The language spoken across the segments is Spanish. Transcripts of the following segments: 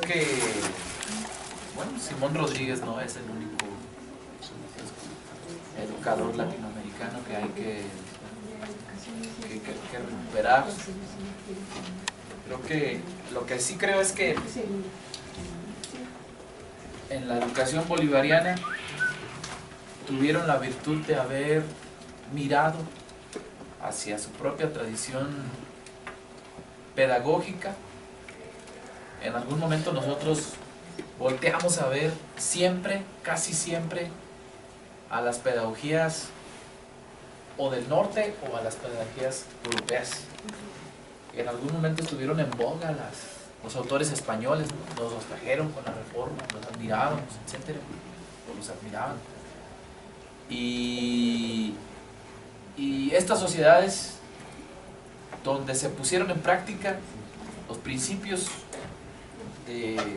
que, bueno, Simón Rodríguez no es el único educador latinoamericano que hay que recuperar. Creo que lo que sí creo es que en la educación bolivariana tuvieron la virtud de haber mirado hacia su propia tradición pedagógica. En algún momento nosotros volteamos a ver siempre, casi siempre, a las pedagogías o del norte o a las pedagogías europeas. En algún momento estuvieron en boga los autores españoles, ¿no? Los trajeron con la reforma, los admirábamos, etc. Los admiraban. Y estas sociedades donde se pusieron en práctica los principios de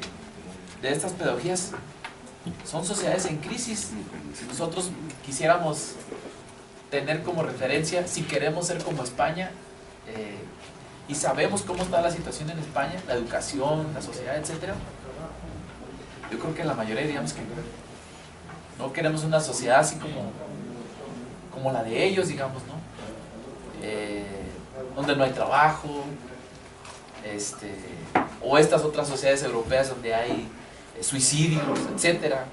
estas pedagogías son sociedades en crisis. Si nosotros quisiéramos tener como referencia, si queremos ser como España, y sabemos cómo está la situación en España, la educación, la sociedad, etc., yo creo que la mayoría diríamos que no queremos una sociedad así como la de ellos, digamos, ¿no? Donde no hay trabajo, o estas otras sociedades europeas donde hay suicidios, etcétera,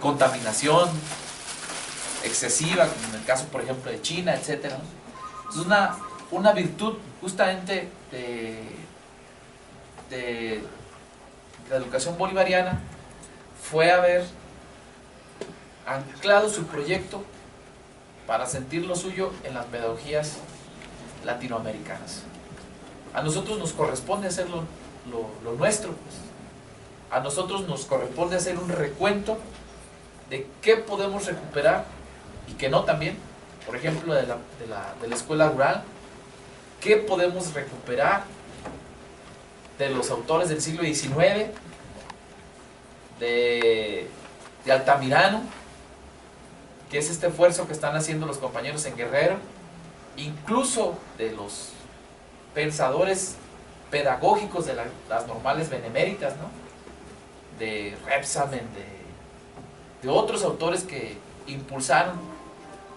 contaminación excesiva, como en el caso, por ejemplo, de China, etcétera. Es una virtud justamente de la educación bolivariana fue haber anclado su proyecto para sentir lo suyo en las pedagogías latinoamericanas. A nosotros nos corresponde hacer lo nuestro, pues. A nosotros nos corresponde hacer un recuento de qué podemos recuperar y qué no también. Por ejemplo, de la escuela rural, qué podemos recuperar de los autores del siglo XIX, de Altamirano, que es este esfuerzo que están haciendo los compañeros en Guerrero, incluso de los pensadores pedagógicos de las normales beneméritas, ¿no? De Rebsamen, de otros autores que impulsaron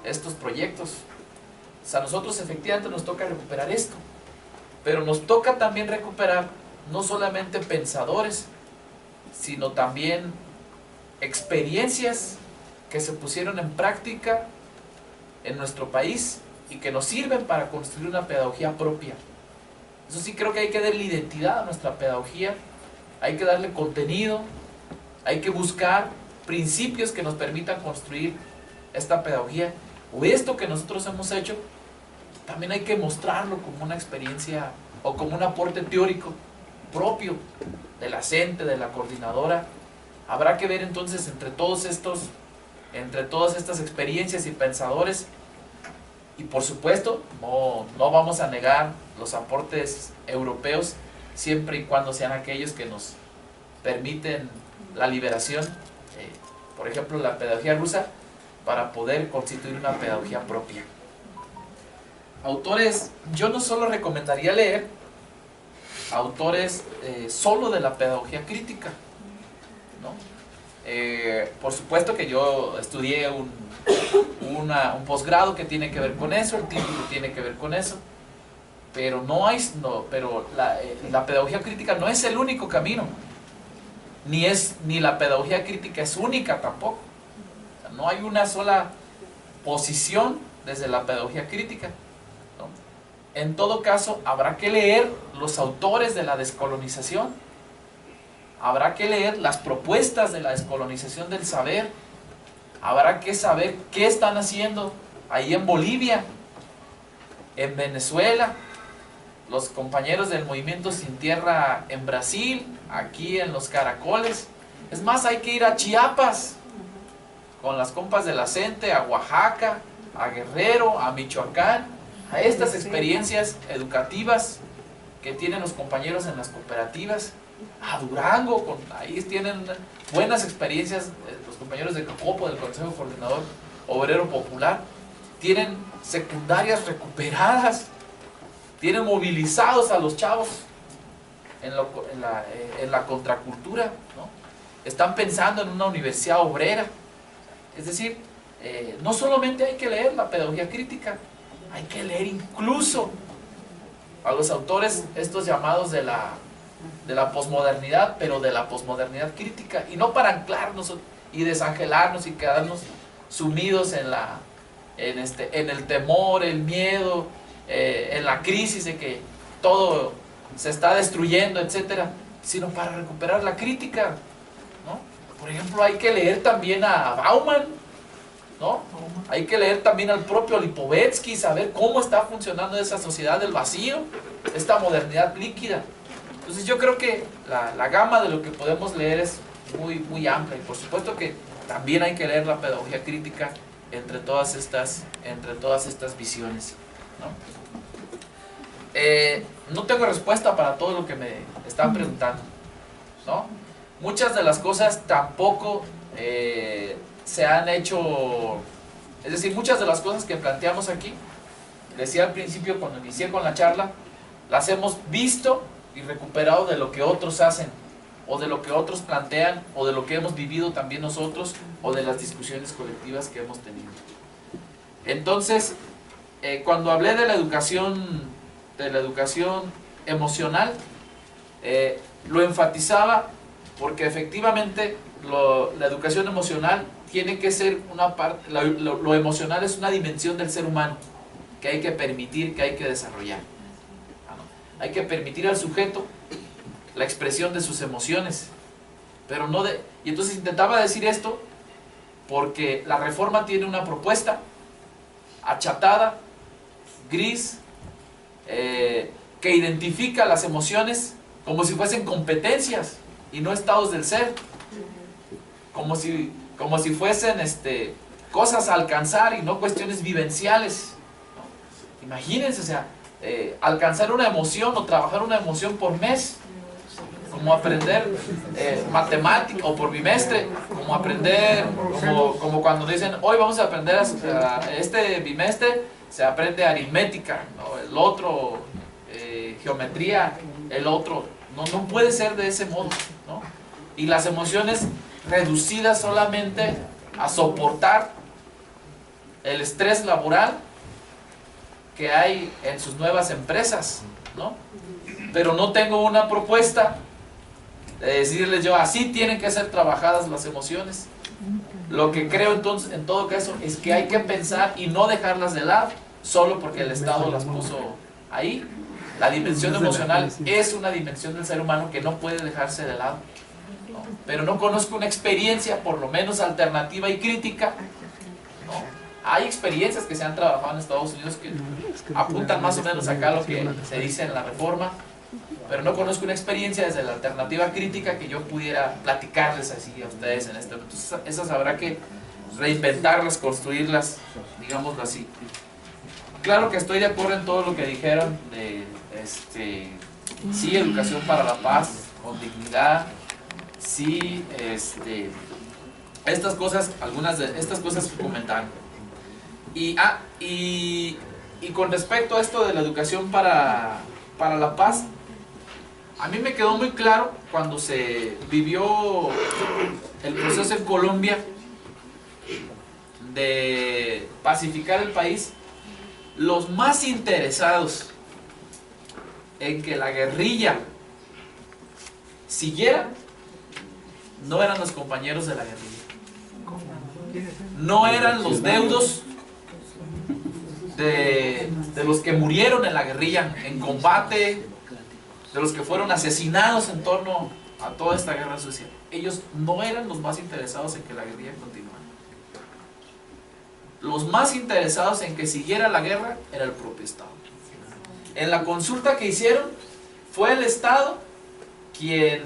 estos proyectos. O sea, a nosotros efectivamente nos toca recuperar esto, pero nos toca también recuperar no solamente pensadores, sino también experiencias que se pusieron en práctica en nuestro país y que nos sirven para construir una pedagogía propia. Eso sí, creo que hay que darle identidad a nuestra pedagogía, hay que darle contenido, hay que buscar principios que nos permitan construir esta pedagogía, o esto que nosotros hemos hecho, también hay que mostrarlo como una experiencia o como un aporte teórico propio de la CENTE, de la coordinadora. Habrá que ver entonces entre todas estas experiencias y pensadores, y por supuesto no vamos a negar los aportes europeos siempre y cuando sean aquellos que nos permiten la liberación, por ejemplo la pedagogía rusa, para poder constituir una pedagogía propia. Autores, yo no solo recomendaría leer autores solo de la pedagogía crítica, ¿no? Por supuesto que yo estudié un posgrado que tiene que ver con eso, el título tiene que ver con eso, pero la pedagogía crítica no es el único camino, ni la pedagogía crítica es única tampoco. O sea, no hay una sola posición desde la pedagogía crítica, ¿no? En todo caso, habrá que leer los autores de la descolonización, habrá que leer las propuestas de la descolonización del saber, habrá que saber qué están haciendo ahí en Bolivia, en Venezuela, los compañeros del Movimiento Sin Tierra en Brasil, aquí en los Caracoles. Es más, hay que ir a Chiapas con las compas de la CENTE, a Oaxaca, a Guerrero, a Michoacán, a estas experiencias educativas que tienen los compañeros en las cooperativas, a Durango, ahí tienen buenas experiencias los compañeros de Cocopo, del Consejo Coordinador Obrero Popular, tienen secundarias recuperadas, tienen movilizados a los chavos en la contracultura, ¿no? Están pensando en una universidad obrera. Es decir, no solamente hay que leer la pedagogía crítica, hay que leer incluso a los autores estos llamados de la posmodernidad, pero de la posmodernidad crítica, y no para anclarnos y desangelarnos y quedarnos sumidos en el temor, el miedo, en la crisis de que todo se está destruyendo, etcétera, sino para recuperar la crítica, ¿no? Por ejemplo, hay que leer también a Bauman, ¿no? Hay que leer también al propio Lipovetsky, saber cómo está funcionando esa sociedad del vacío, esta modernidad líquida. Entonces yo creo que la gama de lo que podemos leer es muy, muy amplia, y por supuesto que también hay que leer la pedagogía crítica entre todas estas visiones, ¿no? No tengo respuesta para todo lo que me están preguntando, ¿no? Muchas de las cosas tampoco se han hecho, es decir, muchas de las cosas que planteamos aquí, decía al principio cuando inicié con la charla, las hemos visto y recuperado de lo que otros hacen, o de lo que otros plantean, o de lo que hemos vivido también nosotros, o de las discusiones colectivas que hemos tenido. Entonces, cuando hablé de la educación emocional, lo enfatizaba porque efectivamente la educación emocional tiene que ser una parte, lo emocional es una dimensión del ser humano que hay que permitir, que hay que desarrollar. Hay que permitir al sujeto la expresión de sus emociones, pero no de... Y entonces intentaba decir esto porque la Reforma tiene una propuesta achatada, gris, que identifica las emociones como si fuesen competencias y no estados del ser, como si fuesen cosas a alcanzar y no cuestiones vivenciales, ¿no? Imagínense, o sea, alcanzar una emoción o trabajar una emoción por mes, como aprender matemática, o por bimestre, como aprender, como cuando dicen, hoy vamos a aprender este bimestre se aprende aritmética, ¿no? El otro geometría, el otro, no puede ser de ese modo, ¿no? Y las emociones reducidas solamente a soportar el estrés laboral que hay en sus nuevas empresas, ¿no? Pero no tengo una propuesta de decirles yo, así tienen que ser trabajadas las emociones. Lo que creo entonces, en todo caso, es que hay que pensar y no dejarlas de lado, solo porque el Estado las puso ahí. La dimensión emocional es una dimensión del ser humano que no puede dejarse de lado, ¿no? Pero no conozco una experiencia, por lo menos alternativa y crítica, ¿no? Hay experiencias que se han trabajado en Estados Unidos que apuntan más o menos acá a lo que se dice en la Reforma, pero no conozco una experiencia desde la alternativa crítica que yo pudiera platicarles así a ustedes en este momento. Entonces, esas habrá que reinventarlas, construirlas, digámoslo así. Claro que estoy de acuerdo en todo lo que dijeron de sí, educación para la paz, con dignidad, sí, estas cosas, algunas de estas cosas que comentaron. Y con respecto a esto de la educación para la paz, a mí me quedó muy claro cuando se vivió el proceso en Colombia de pacificar el país. Los más interesados en que la guerrilla siguiera no eran los compañeros de la guerrilla, no eran los deudos de los que murieron en la guerrilla, en combate, de los que fueron asesinados en torno a toda esta guerra sucia. Ellos no eran los más interesados en que la guerrilla continuara. Los más interesados en que siguiera la guerra era el propio Estado. En la consulta que hicieron, fue el Estado quien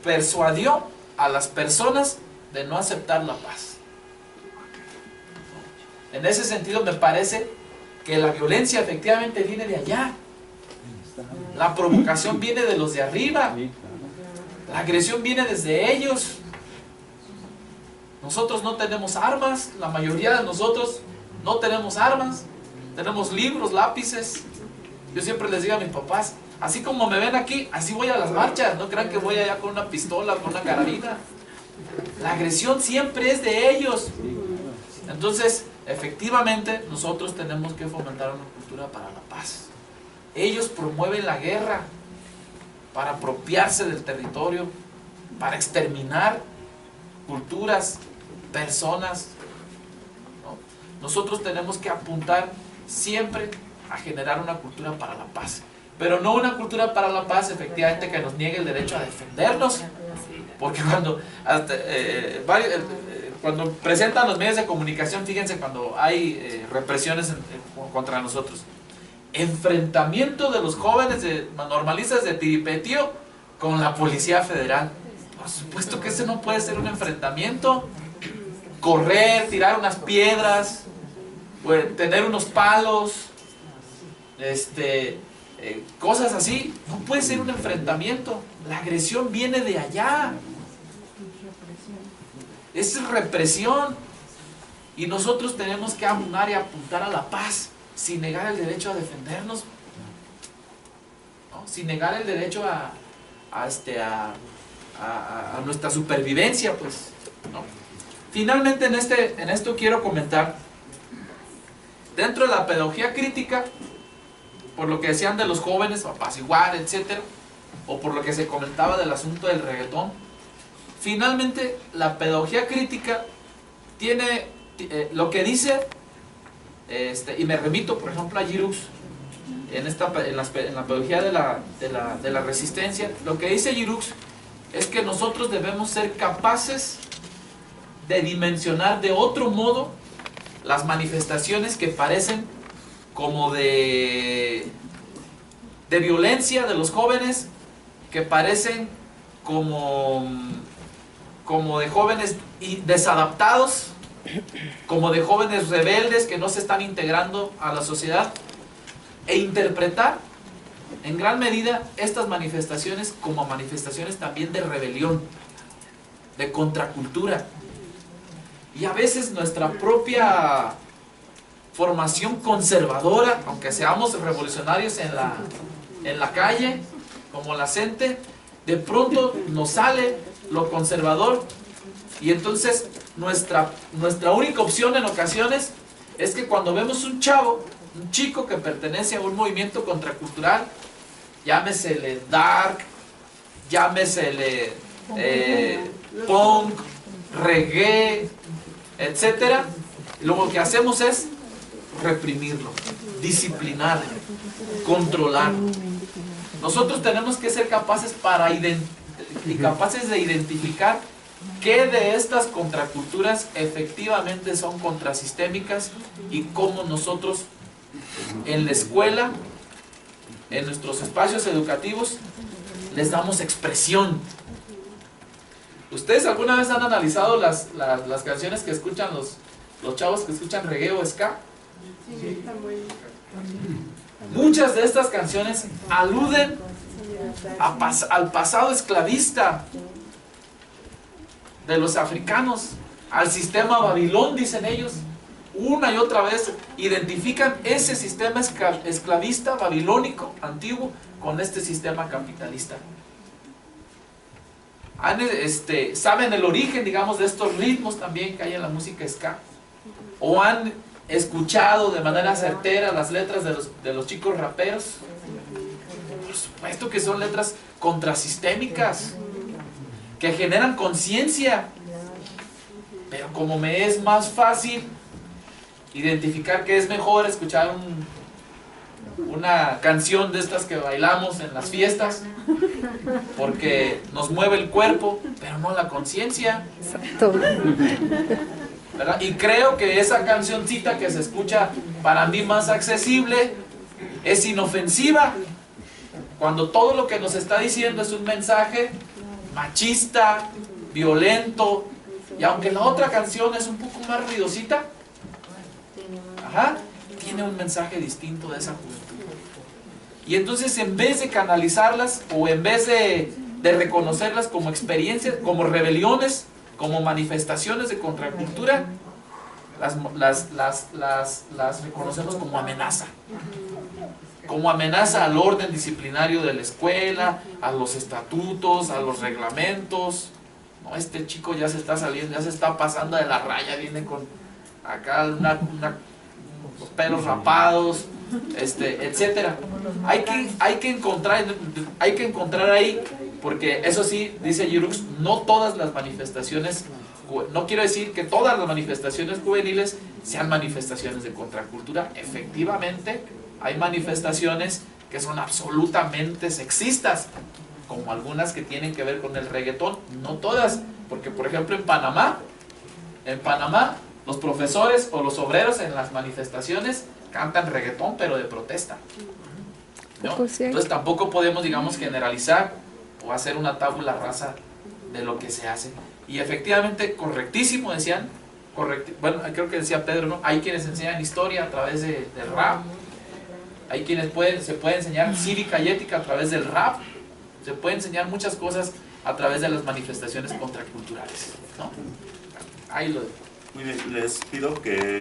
persuadió a las personas de no aceptar la paz. En ese sentido me parece que la violencia efectivamente viene de allá. La provocación viene de los de arriba. La agresión viene desde ellos. Nosotros no tenemos armas, la mayoría de nosotros no tenemos armas, tenemos libros, lápices. Yo siempre les digo a mis papás, Así como me ven aquí, así voy a las marchas. No crean que voy allá con una pistola, con una carabina. La agresión siempre es de ellos. Entonces, efectivamente, nosotros tenemos que fomentar una cultura para la paz. Ellos promueven la guerra para apropiarse del territorio, para exterminar culturas, personas, ¿no? Nosotros tenemos que apuntar siempre a generar una cultura para la paz, pero no una cultura para la paz efectivamente que nos niegue el derecho a defendernos, porque cuando presentan los medios de comunicación, fíjense, cuando hay represiones contra nosotros, enfrentamiento de los jóvenes normalistas de Tiripetío con la Policía Federal. Por supuesto que ese no puede ser un enfrentamiento. Correr, tirar unas piedras, tener unos palos, cosas así, no puede ser un enfrentamiento. La agresión viene de allá. Es represión. Y nosotros tenemos que abonar y apuntar a la paz, sin negar el derecho a defendernos, ¿no? Sin negar el derecho a nuestra supervivencia, pues, ¿no? Finalmente en esto quiero comentar, dentro de la pedagogía crítica, por lo que decían de los jóvenes, apaciguar, etcétera, o por lo que se comentaba del asunto del reggaetón, finalmente la pedagogía crítica tiene lo que dice, y me remito por ejemplo a Giroux, en la pedagogía de la resistencia, lo que dice Giroux es que nosotros debemos ser capaces de dimensionar de otro modo las manifestaciones que parecen como de violencia de los jóvenes, que parecen como de jóvenes desadaptados, como de jóvenes rebeldes que no se están integrando a la sociedad, e interpretar en gran medida estas manifestaciones como manifestaciones también de rebelión, de contracultura. Y a veces nuestra propia formación conservadora, aunque seamos revolucionarios en la calle, como la gente, de pronto nos sale lo conservador, y entonces nuestra única opción en ocasiones es que cuando vemos un chico que pertenece a un movimiento contracultural, llámesele dark, llámesele punk, reggae, etcétera, lo que hacemos es reprimirlo, disciplinarlo, controlarlo. Nosotros tenemos que ser capaces de identificar qué de estas contraculturas efectivamente son contrasistémicas y cómo nosotros en la escuela, en nuestros espacios educativos, les damos expresión. ¿Ustedes alguna vez han analizado las canciones que escuchan los chavos que escuchan reggae o ska? Sí. Muchas de estas canciones aluden al pasado esclavista de los africanos, al sistema Babilón, dicen ellos. Una y otra vez identifican ese sistema esclavista babilónico antiguo con este sistema capitalista. ¿Saben el origen, digamos, de estos ritmos también que hay en la música ska? ¿O han escuchado de manera certera las letras de los chicos raperos? Por supuesto que son letras contrasistémicas, que generan conciencia. Pero como me es más fácil identificar que es mejor escuchar una canción de estas que bailamos en las fiestas, porque nos mueve el cuerpo, pero no la conciencia, ¿verdad? Y creo que esa cancioncita que se escucha para mí más accesible es inofensiva, cuando todo lo que nos está diciendo es un mensaje machista, violento, y aunque la otra canción es un poco más ruidosita, tiene un mensaje distinto de esa juventud. Y entonces, en vez de canalizarlas, o en vez de reconocerlas como experiencias, como rebeliones, como manifestaciones de contracultura, las reconocemos como amenaza. como amenaza al orden disciplinario de la escuela, a los estatutos, a los reglamentos. No, este chico ya se está saliendo, ya se está pasando de la raya, viene con acá los pelos rapados, etcétera. Hay que encontrar ahí, porque eso sí, dice Giroux, no todas las manifestaciones, no quiero decir que todas las manifestaciones juveniles sean manifestaciones de contracultura. Efectivamente, hay manifestaciones que son absolutamente sexistas, como algunas que tienen que ver con el reggaetón, no todas, porque por ejemplo en Panamá, los profesores o los obreros en las manifestaciones cantan reggaetón, pero de protesta, ¿no? Entonces tampoco podemos, digamos, generalizar o hacer una tabula rasa de lo que se hace. Y efectivamente, correctísimo, decían, bueno, creo que decía Pedro, ¿no? Hay quienes enseñan historia a través del rap, hay quienes se puede enseñar cívica y ética a través del rap, se puede enseñar muchas cosas a través de las manifestaciones contraculturales, ¿no? Ahí lo dejo. Muy bien, les pido que